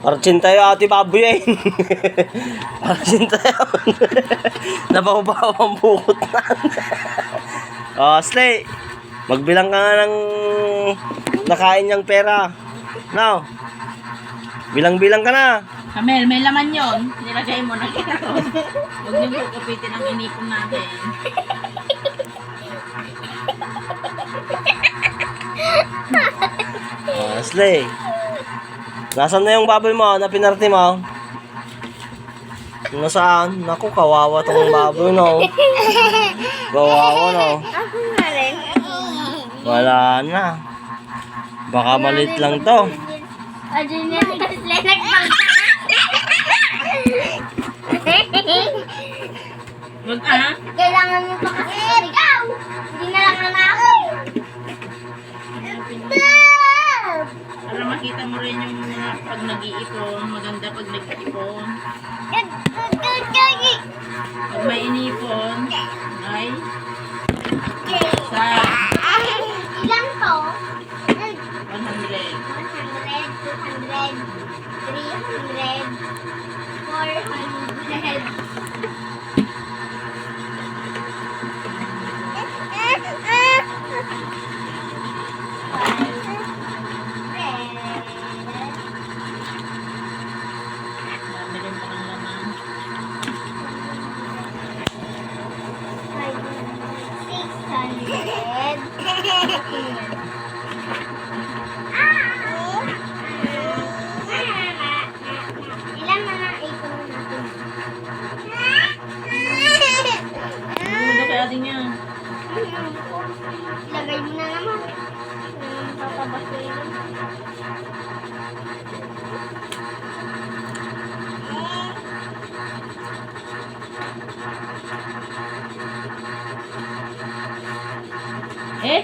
Archin tayo ate baboy eh. Archin tayo. Nababaw ang bukot na. Oh, Slay. Magbilang ka nga ng nakain niyang pera. Now. Bilang-bilang ka na. Kamel, may laman yon. Nilagay mo na kinaron. Huwag niyo kukupitin ang inipon natin. Oh, Slay. Nasaan na yung baboy mo na pinarte mo? Nasaan? Naku, kawawa tong baboy, no? Kawawa, no? Ako nga rin. Wala na. Baka malit lang to. Ayun yan. Lenek pang. Huwag ah. Kailangan mo pa kasi ikaw. Hindi na lang ako. Para makita mo rin yung mga pag nag-iipon. Maganda pag nag-iipon. Pag may inipon, ay sa Ilan to? 100. 100, 200, 300, 400. Dami rin pa ng laman. 600. Ilan na lang ipon natin? Ano daw kaya din niya? Ilagay mo na naman. Papabasuin. Eh?